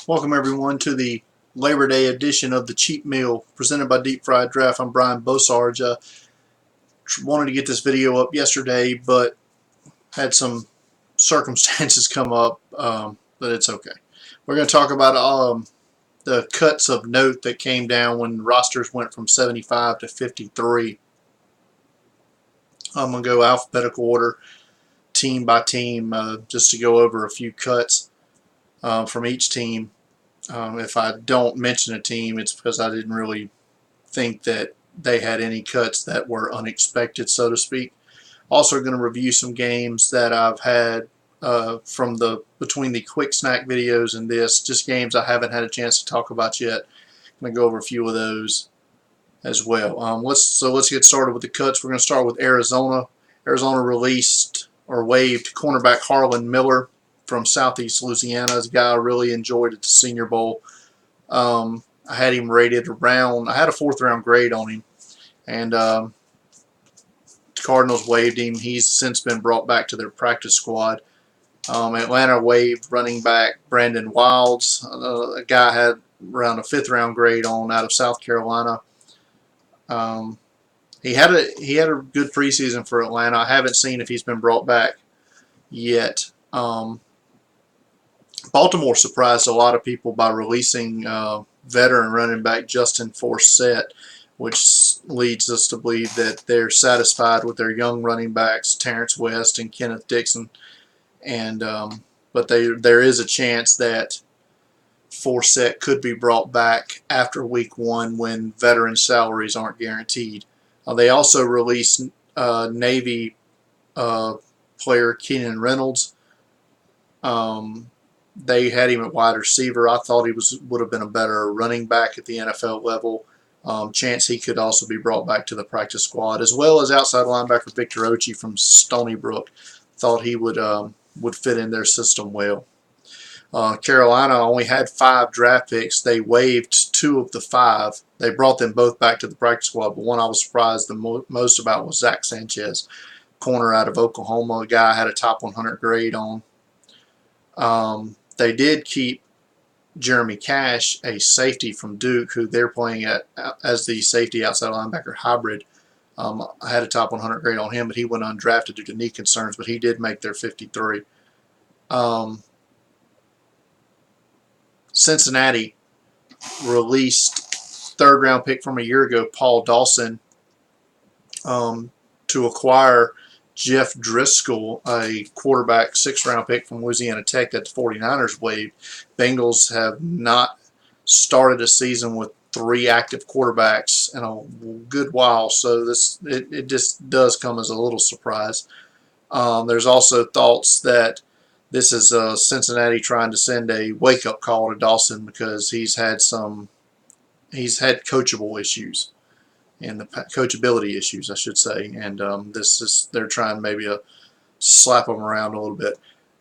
Welcome everyone to the Labor Day edition of the Cheap Meal presented by Deep Fried Draft. I'm Brian Bosarge. Wanted to get this video up yesterday, but had some circumstances come up, but it's okay. We're going to talk about the cuts of note that came down when rosters went from 75 to 53. I'm going to go alphabetical order, team by team, just to go over a few cuts from each team. If I don't mention a team, it's because I didn't really think that they had any cuts that were unexpected, so to speak. Also going to review some games that I've had from between the quick snack videos and this, just games I haven't had a chance to talk about yet. I'm going to go over a few of those as well. Let's get started with the cuts. We're going to start with Arizona. Arizona released or waived cornerback Harlan Miller from Southeast Louisiana. This guy I really enjoyed at the Senior Bowl. I had him rated around, I had a 4th round grade on him, and the Cardinals waived him. He's since been brought back to their practice squad. Atlanta waived running back Brandon Wilds, a guy I had around a 5th round grade on out of South Carolina. He had a good preseason for Atlanta. I haven't seen if he's been brought back yet. Baltimore surprised a lot of people by releasing veteran running back Justin Forsett, which leads us to believe that they're satisfied with their young running backs, Terrence West and Kenneth Dixon. And but there is a chance that Forsett could be brought back after week 1 when veteran salaries aren't guaranteed. They also released Navy player Keenan Reynolds. They had him at wide receiver. I thought he would have been a better running back at the NFL level. Chance he could also be brought back to the practice squad, as well as outside linebacker Victor Ochi from Stony Brook. Thought he would fit in their system well. Carolina only had 5 draft picks. They waived 2 of the 5. They brought them both back to the practice squad, but one I was surprised the most about was Zach Sanchez, corner out of Oklahoma, a guy I had a top 100 grade on. They did keep Jeremy Cash, a safety from Duke, who they're playing as the safety outside linebacker hybrid. I had a top 100 grade on him, but he went undrafted due to knee concerns, but he did make their 53. Cincinnati released 3rd round pick from a year ago, Paul Dawson, to acquire Jeff Driscoll, a quarterback 6th round pick from Louisiana Tech that the 49ers waived. Bengals have not started a season with 3 active quarterbacks in a good while, so it just does come as a little surprise. There's also thoughts that this is Cincinnati trying to send a wake-up call to Dawson because he's had coachable issues and the coachability issues, I should say, and they're trying maybe to slap him around a little bit.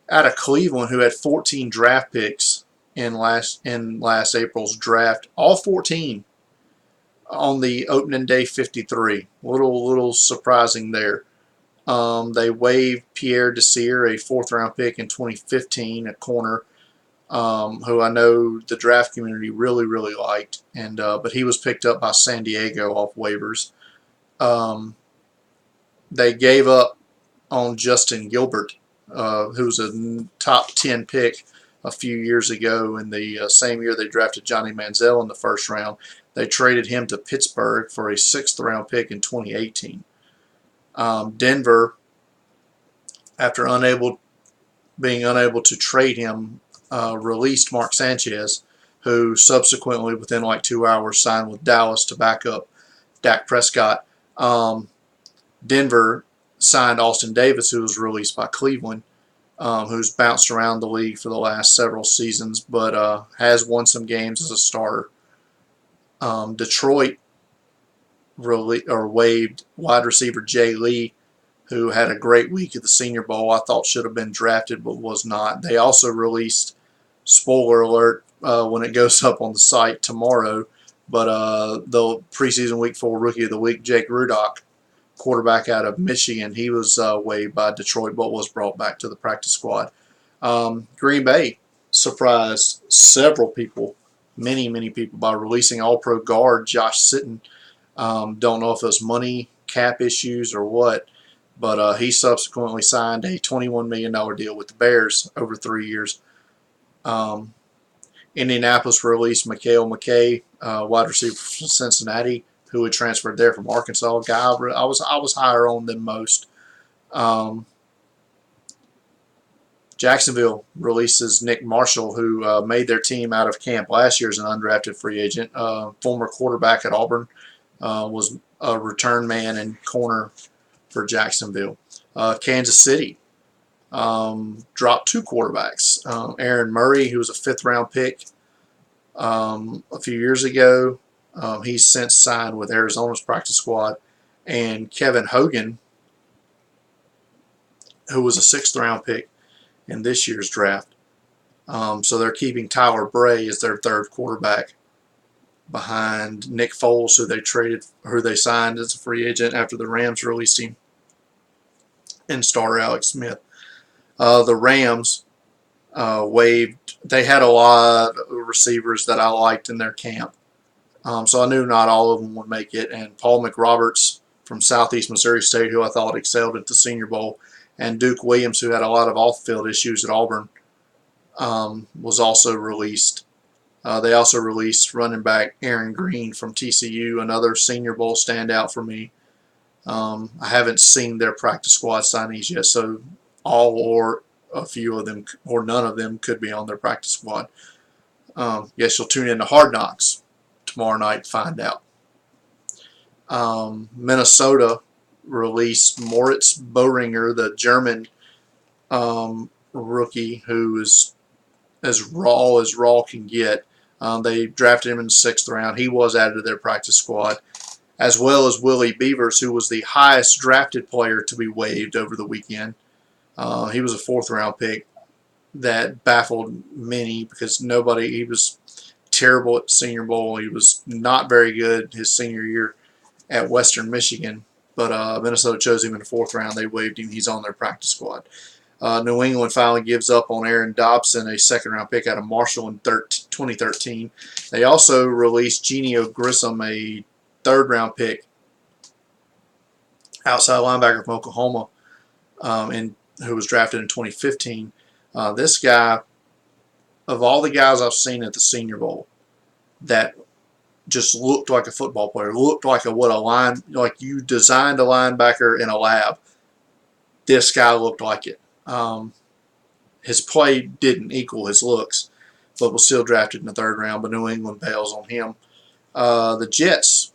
Out of Cleveland, who had 14 draft picks in last April's draft, all 14 on the opening day 53. Little surprising there. They waived Pierre Desir, a 4th round pick in 2015, a corner, who I know the draft community really liked, and but he was picked up by San Diego off waivers. They gave up on Justin Gilbert, who was a top 10 pick a few years ago. In the same year they drafted Johnny Manziel in the 1st round. They traded him to Pittsburgh for a 6th round pick in 2018. Denver, after being unable to trade him, released Mark Sanchez, who subsequently, within like 2 hours, signed with Dallas to back up Dak Prescott. Denver signed Austin Davis, who was released by Cleveland, who's bounced around the league for the last several seasons, but has won some games as a starter. Detroit waived wide receiver Jay Lee, who had a great week at the Senior Bowl. I thought should have been drafted but was not. They also released, spoiler alert, when it goes up on the site tomorrow, but the preseason week 4 Rookie of the Week, Jake Rudock, quarterback out of Michigan, he was waived by Detroit but was brought back to the practice squad. Green Bay surprised several people, many people, by releasing All-Pro guard Josh Sitton. Don't know if it was money, cap issues, or what, but he subsequently signed a $21 million deal with the Bears over 3 years. Um, Indianapolis released Mikael McKay, wide receiver from Cincinnati, who had transferred there from Arkansas. Guy I was higher on than most. Um, Jacksonville releases Nick Marshall, who made their team out of camp last year as an undrafted free agent. Former quarterback at Auburn, was a return man and corner for Jacksonville. Kansas City dropped 2 quarterbacks. Aaron Murray, who was a 5th-round pick a few years ago, he's since signed with Arizona's practice squad. And Kevin Hogan, who was a 6th-round pick in this year's draft. So they're keeping Tyler Bray as their 3rd quarterback behind Nick Foles, who they signed as a free agent after the Rams released him, and starter Alex Smith. The Rams waived. They had a lot of receivers that I liked in their camp, so I knew not all of them would make it. And Paul McRoberts from Southeast Missouri State, who I thought excelled at the Senior Bowl, and Duke Williams, who had a lot of off-field issues at Auburn, was also released. They also released running back Aaron Green from TCU, another Senior Bowl standout for me. I haven't seen their practice squad signees yet, so all or a few of them or none of them could be on their practice squad. Yes, you'll tune in to Hard Knocks tomorrow night to find out. Minnesota released Moritz Boehringer, the German rookie, who is as raw can get. They drafted him in the 6th round. He was added to their practice squad, as well as Willie Beavers, who was the highest drafted player to be waived over the weekend. He was a 4th-round pick that baffled many because he was terrible at the Senior Bowl. He was not very good his senior year at Western Michigan, but Minnesota chose him in the 4th round. They waived him. He's on their practice squad. New England finally gives up on Aaron Dobson, a 2nd-round pick out of Marshall in 2013. They also released Genio Grissom, a 3rd-round pick, outside linebacker from Oklahoma, who was drafted in 2015. This guy, of all the guys I've seen at the Senior Bowl, that just looked like a football player, looked like like you designed a linebacker in a lab. This guy looked like it. His play didn't equal his looks, but was still drafted in the 3rd round, but New England bails on him. The Jets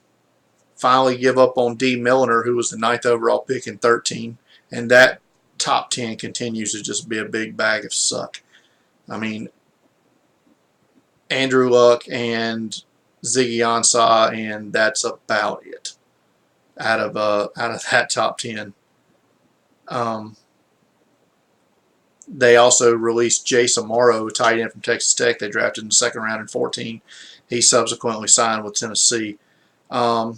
finally give up on D. Milliner, who was the 9th overall pick in 13, and that top 10 continues to just be a big bag of suck. I mean, Andrew Luck and Ziggy Ansah, and that's about it out of that top 10. They also released Jace Amaro, tight end from Texas Tech. They drafted in the 2nd round in 14. He subsequently signed with Tennessee. I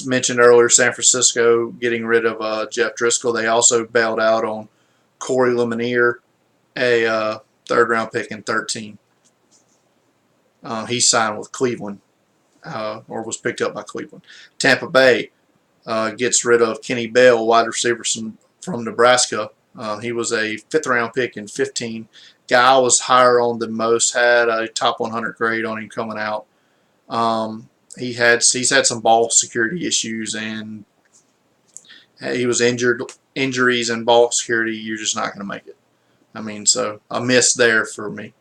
mentioned earlier San Francisco getting rid of Jeff Driscoll. They also bailed out on Corey Lemonier, a 3rd-round pick in 13. He signed with Cleveland, or was picked up by Cleveland. Tampa Bay gets rid of Kenny Bell, wide receiver from Nebraska. He was a 5th-round pick in 15. Guy was higher on than most, had a top 100 grade on him coming out. He's had some ball security issues, and he was injuries and ball security. You're just not going to make it. I mean, so a miss there for me.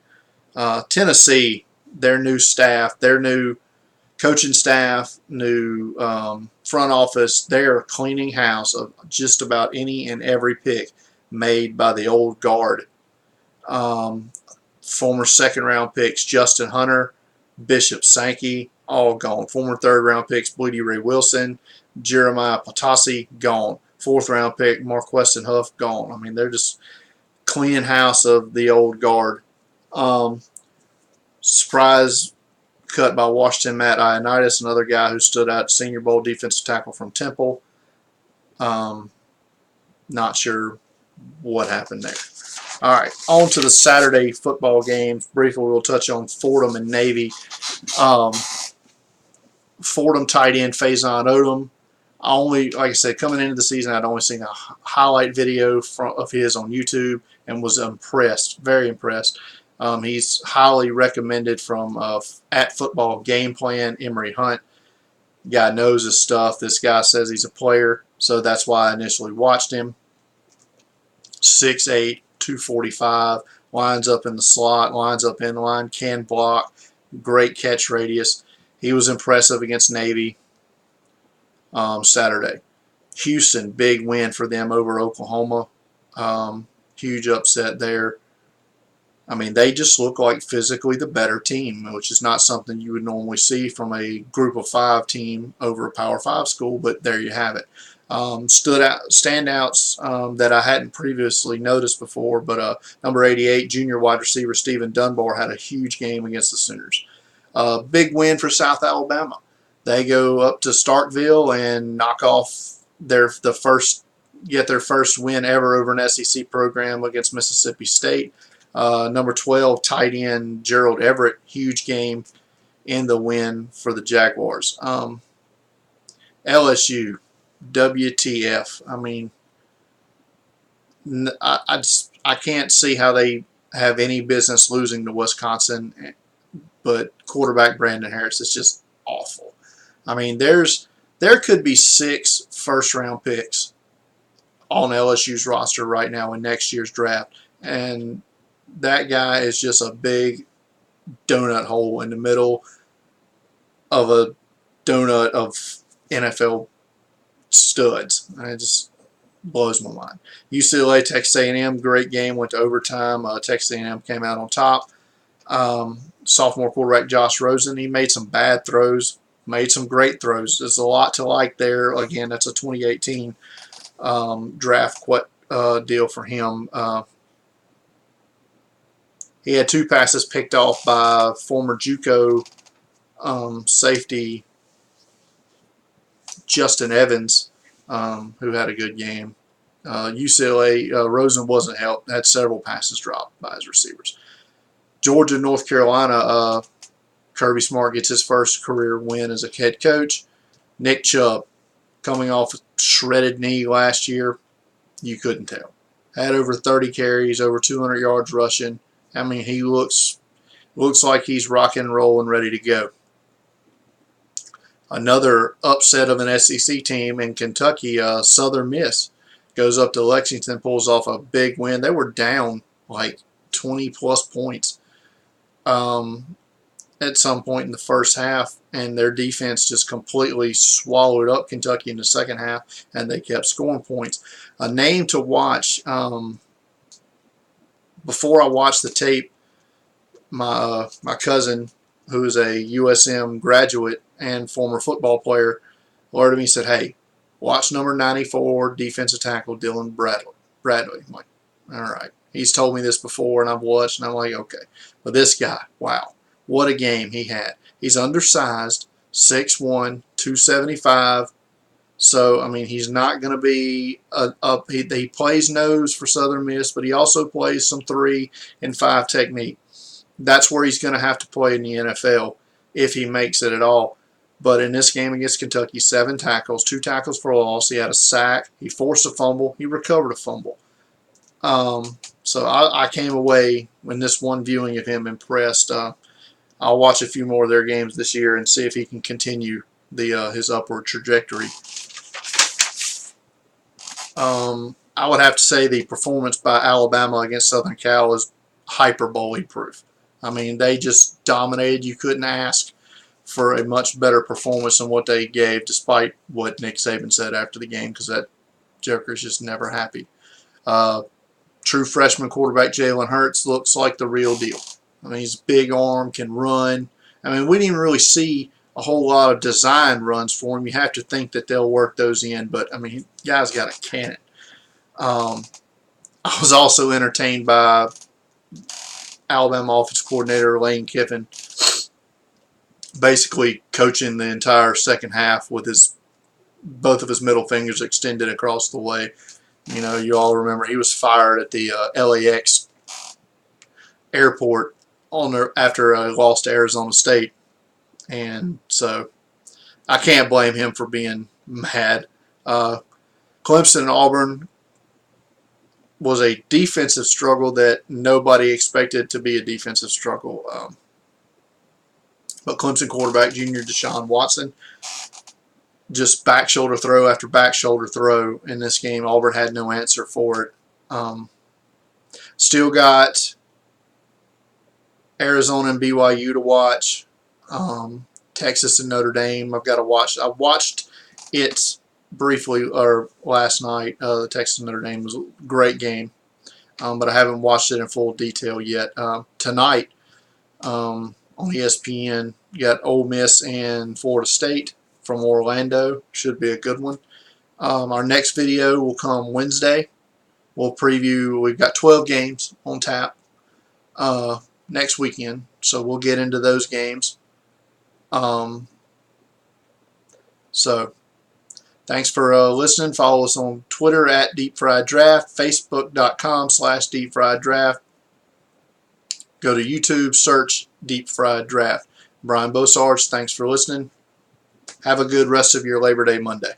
Tennessee, their new staff, their new coaching staff, new front office, they are cleaning house of just about any and every pick made by the old guard. Former 2nd-round picks Justin Hunter, Bishop Sankey, all gone. Former 3rd-round picks Bleedy Ray Wilson, Jeremiah Potassi, gone. 4th-round pick Marquestin Huff, gone. I mean, they're just cleaning house of the old guard. Surprise cut by Washington, Matt Ioannidis, another guy who stood out, Senior Bowl defensive tackle from Temple. Not sure what happened there. All right, on to the Saturday football games. Briefly, we'll touch on Fordham and Navy. Um, Fordham tight end Faison Odom. Like I said, coming into the season, I'd only seen a highlight video of his on YouTube and was impressed, very impressed. He's highly recommended from at Football Game Plan, Emery Hunt. Guy knows his stuff. This guy says he's a player, so that's why I initially watched him. 6'8", 245, lines up in the slot, lines up in line, can block, great catch radius. He was impressive against Navy Saturday. Houston, big win for them over Oklahoma. Huge upset there. I mean, they just look like physically the better team, which is not something you would normally see from a group of 5 team over a Power 5 school, but there you have it. Standouts that I hadn't previously noticed before, but number 88, junior wide receiver Stephen Dunbar had a huge game against the Sooners. Big win for South Alabama. They go up to Starkville and knock off their first win ever over an SEC program against Mississippi State. Number 12, tight end Gerald Everett, huge game in the win for the Jaguars. LSU, WTF. I mean, I can't see how they have any business losing to Wisconsin, but quarterback Brandon Harris is just awful. I mean, there could be 6 first-round picks on LSU's roster right now in next year's draft, and that guy is just a big donut hole in the middle of a donut of NFL studs. And it just blows my mind. UCLA, Texas A&M, great game, went to overtime. Texas A&M came out on top. Sophomore quarterback Josh Rosen, he made some bad throws, made some great throws. There's a lot to like there. Again, that's a 2018 draft deal for him. He had 2 passes picked off by former JUCO safety Justin Evans, who had a good game. UCLA, Rosen wasn't helped, had several passes dropped by his receivers. Georgia, North Carolina, Kirby Smart gets his first career win as a head coach. Nick Chubb, coming off a shredded knee last year, you couldn't tell. Had over 30 carries, over 200 yards rushing. I mean, he looks like he's rocking and rolling, ready to go. Another upset of an SEC team in Kentucky, Southern Miss, goes up to Lexington, pulls off a big win. They were down like 20-plus points at some point in the first half, and their defense just completely swallowed up Kentucky in the second half, and they kept scoring points. A name to watch, before I watched the tape, my cousin, who is a USM graduate and former football player, alerted me and said, "Hey, watch number 94, defensive tackle Dylan Bradley." I'm like, all right. He's told me this before, and I've watched, and I'm like, okay. But this guy, wow, what a game he had. He's undersized, 6'1", 275. So, I mean, he's not going to be he plays nose for Southern Miss, but he also plays some 3 and 5 technique. That's where he's going to have to play in the NFL if he makes it at all. But in this game against Kentucky, 7 tackles, 2 tackles for a loss. He had a sack. He forced a fumble. He recovered a fumble. So I came away in this one viewing of him impressed. I'll watch a few more of their games this year and see if he can continue his upward trajectory. I would have to say the performance by Alabama against Southern Cal is hyperbole proof. I mean, they just dominated. You couldn't ask for a much better performance than what they gave, despite what Nick Saban said after the game, because that joker is just never happy. True freshman quarterback Jalen Hurts looks like the real deal. I mean, he's big arm, can run. I mean, we didn't even really see a whole lot of design runs for him. You have to think that they'll work those in, but I mean, guy's got a cannon. I was also entertained by Alabama offensive coordinator Lane Kiffin basically coaching the entire second half with both of his middle fingers extended across the way. You know, you all remember he was fired at the LAX airport after a loss to Arizona State, and so I can't blame him for being mad. Clemson and Auburn was a defensive struggle that nobody expected to be a defensive struggle. But Clemson quarterback junior Deshaun Watson, just back shoulder throw after back shoulder throw in this game. Auburn had no answer for it. Still got Arizona and BYU to watch. Texas and Notre Dame. I've got to watch. I watched it briefly or last night. The Texas and Notre Dame was a great game, but I haven't watched it in full detail yet. Tonight on ESPN, you got Ole Miss and Florida State from Orlando. Should be a good one. Our next video will come Wednesday. We'll preview. We've got 12 games on tap next weekend, so we'll get into those games. So thanks for listening. Follow us on Twitter at Deep Fried Draft, Facebook.com/Deep Fried Draft. Go to YouTube, search Deep Fried Draft. Brian Bosarge, thanks for listening. Have a good rest of your Labor Day Monday.